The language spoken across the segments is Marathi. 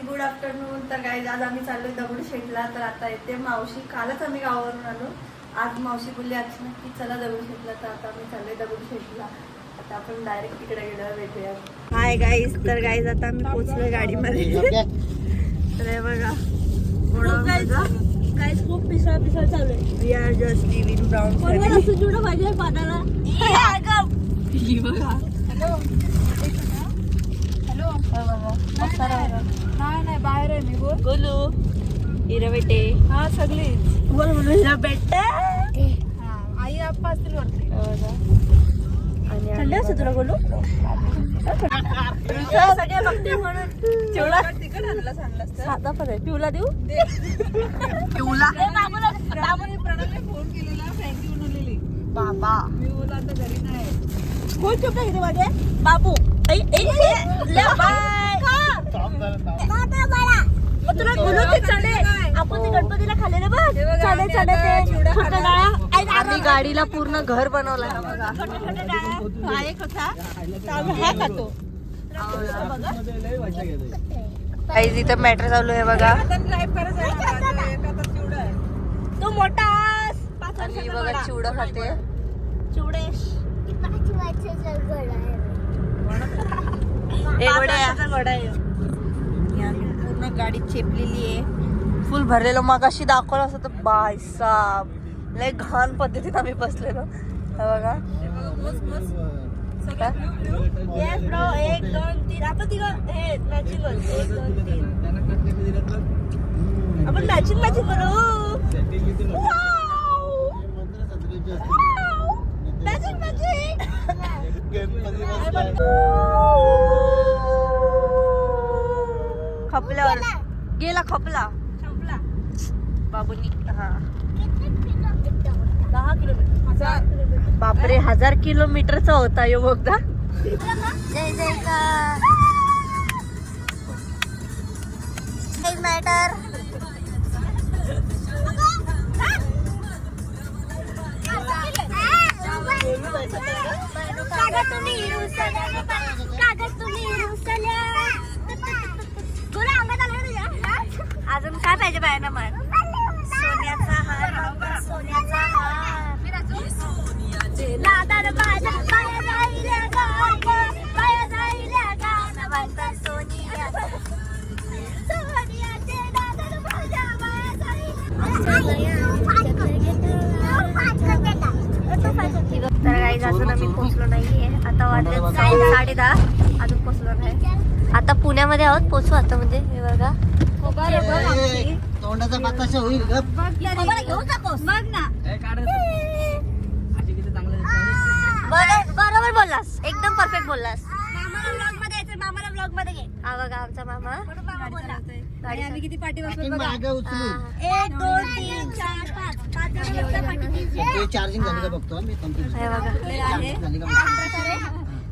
Good afternoon. तर गाईज आज आम्ही चाललोय दगडूशेठला. तर आता येते मावशी. कालच आम्ही गावावरून आलो. आज मावशी बोलली अर्चना की चला दगडूशेठला. तर आता आम्ही चाललोय दगडूशेठला. आता आपण डायरेक्ट तिकडे गेल्यावर भेटूया. Hi guys. तर गाईज आता आम्ही पोहोचलोय गाडीमध्ये. तर हे बघा गाइस खूप पिसळ चालू आहे. We are just living brown कोणाला असं जुडं पाहिजे पादाला. नाही बाहेर आहे मी. बोल गोलू हिरा बेटे. हा सगळीच बोल बोलू हिरा बेटे. आई आप्पा असतील वरती. आणि थंडी असते तुला बोलू. सगळे बघते म्हणून चिवडा तिकड आणला सांगलास तर साधा पण आहे. पिवला देऊ पिवला. प्रणवने फोन केलेला फ्रँकी बनवलेली. बाबा मी बोला आता घरी नाही. कोण चुकला किती माझे बाबू. मग तुला बोलू ते चणे आपण ते गणपतीला खाल्लेले बघ. चणे चणे ते छोट्या डाळ्या. आम्ही गाडीला पूर्ण घर बनवलं बघा. छोट्या छोट्या डाळ्या. हा एक होता हा खातो. काहीच इथं मॅटर चालू आहे बघा. तो मोठा आणि बघा चिवडा खाते. चिवडेश पूर्ण गाडी चेपलेली आहे. फुल भरलेलं. मग अशी दाखवलं असं तर बाय साब लय घाण पद्धतीत आम्ही बसलेलो. बघा येस ब्रो. 1 2 3 आपण तिघं हे मॅचिंग करू. 1 2 3 आपण मॅचिंग करू. खपल्यावर गेला. खपला संपला. बाबूनी. हा 10 किलोमीटर. बापरे 1000 किलोमीटरचा होता यो बोगदा. जय जयकार. मॅटर अजून काय पाहिजे बायना मग. सोन्याचा हार. सोन्याचा हार. तर गाईज अजून आम्ही पोहोचलो नाहीये. आता वाजले 10:30. अजून पोहोचलो नाही. आता पुण्यामध्ये आहोत. पोहोचू आता. म्हणजे हे बघा तोंडाचा बाताशा होईल ग. घेऊन टाकोस बघ ना. बरोबर बोललास. एकदम परफेक्ट बोललास. मामाला ब्लॉग मध्ये यायचं. मामाला ब्लॉग मध्ये घे. हा बघा आमचा मामा आणि आम्ही किती पाठी बसलो बघा. मागे उचलू. 1 2 3 4 5 5 जण बसल्या पाठीशी. ते चार्जिंग झाली का बघतो मी. कम्प्लीट हे बघा झाली का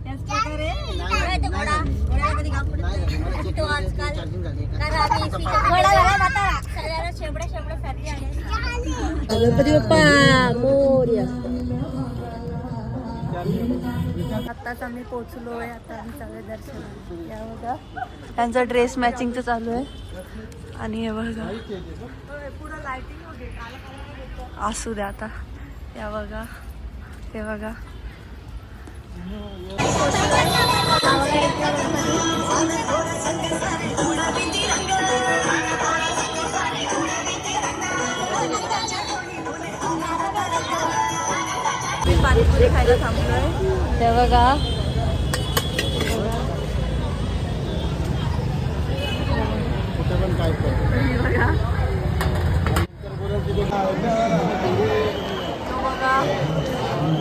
त्याच प्रकारे नाही घोड्यामध्ये घाम पडतो. मला चेक आजकाल चार्जिंग झाली का. कारण आम्ही घोडा झाला म्हातारा. सगळ्यांना शेवड्या फॅमिली आले. गणपती बाप्पा मोरया. आताच आम्ही पोहोचलोय. आता आम्ही चालू दर्शन. या बघा त्यांचा ड्रेस मॅचिंगचं चालू आहे. आणि हे बघा असू द्या आता. या बघा हे बघा पाणीपुरी खायला थांबलोय. ते बघा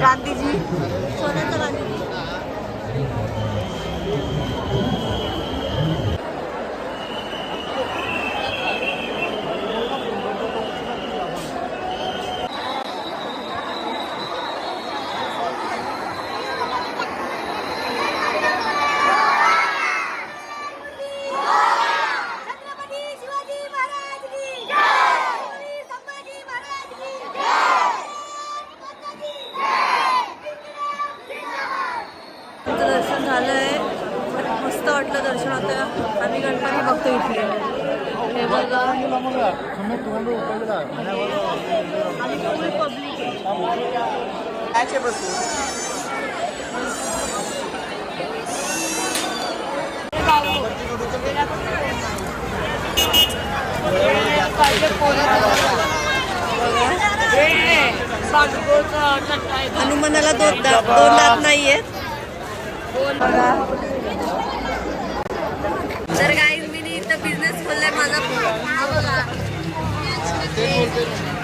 गांधीजी. सोन्याचा गांधीजी. वाजता उठले. हे बघा आणि फुल पब्लिक आहे. हनुमानाला दोन दात नाहीयेत. तर काही मी इथं बिझनेस खोललाय माझा. हा बघा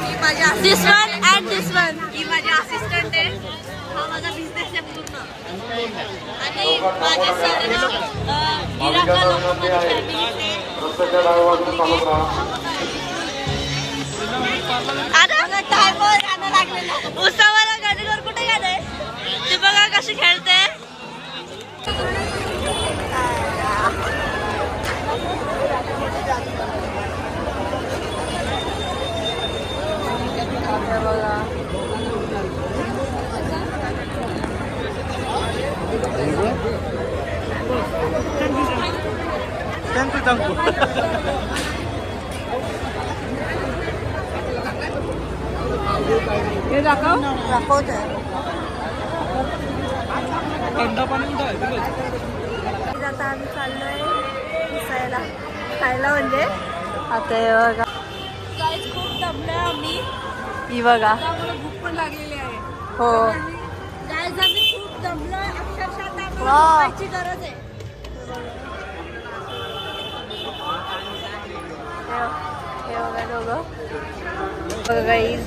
ही माझी असिस्टंट अँड दिस वन ही माझी असिस्टंट आहे. हा माझा बिझनेस आहे पूर्ण. आणि माझे सर गिराका लोक माझ्या फॅमिलीचे. आता टायमर जाणं लागलेलं. उसावाला गाडीवर कुठे गेले ते बघा कशी खेळते. हे दाखवत आहे. आता आम्ही चाललोय दिसायला खायला म्हणजे आता हे बघा खूप दमलोय आम्ही. ही बघा भूक पण लागलेली आहे. हो गाईज आम्ही खूप दमलोय अक्षरशः. खायची गरज आहे. हे बघा दोघं बघा गाईज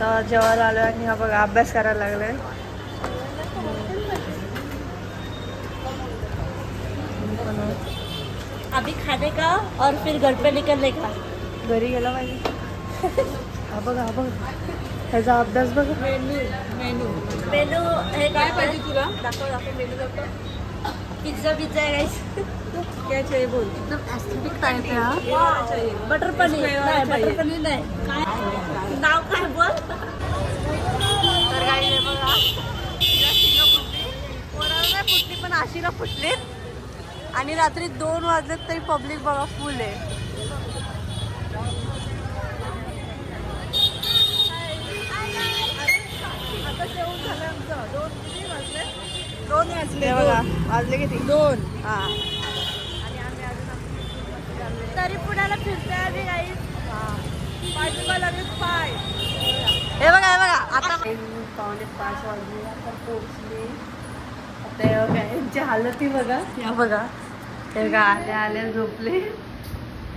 तर जेवायला आलो आणि हा बघा अभ्यास करायला लागलाय. अभी खाने का और फिर घर पे निकलने का. घरी गेला पाहिजे. हा बघा ह्याचा अभ्यास बघा. मेनू हे काय पाहिजे तुला. दाखव मेनू दाखव. पिझ्झा आहे गाइस. क्या चाहिए बोल. एकदम एस्थेटिक टाइप है. हा बटर पनीर नाही. काय नाव काय बोल. तर गाइस हे बघा कोणाला नाही फुटली पण आशीला फुटली. आणि रात्री 2 वाजलेत तरी पब्लिक बघा फुल आहे. आता जेवण झालं आमचं. 2 वाजले बघा. वाजले किती 2. हा आणि आम्ही अजून तरी पुण्याला फिरतोय आम्ही गाईस. हे बघा आता 4:45 वाजले आता पोहोचले. आता हे बघा यांची हालती बघा. या बघा हे बघा आल्या झोपले.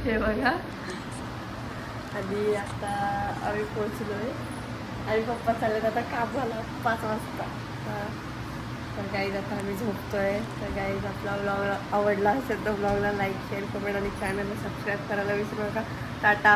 हे बघा आणि आता आम्ही पोहोचलोय आणि पप्पा चाललेत आता काम झालं 5 वाजता. तर गाईज आता आम्ही झोपतोय. तर गाईज आपला व्लॉग आवडला असेल तर व्लॉगला लाईक शेअर कमेंट आणि चॅनलला सबस्क्राईब करायला विसरू नका. टाटा.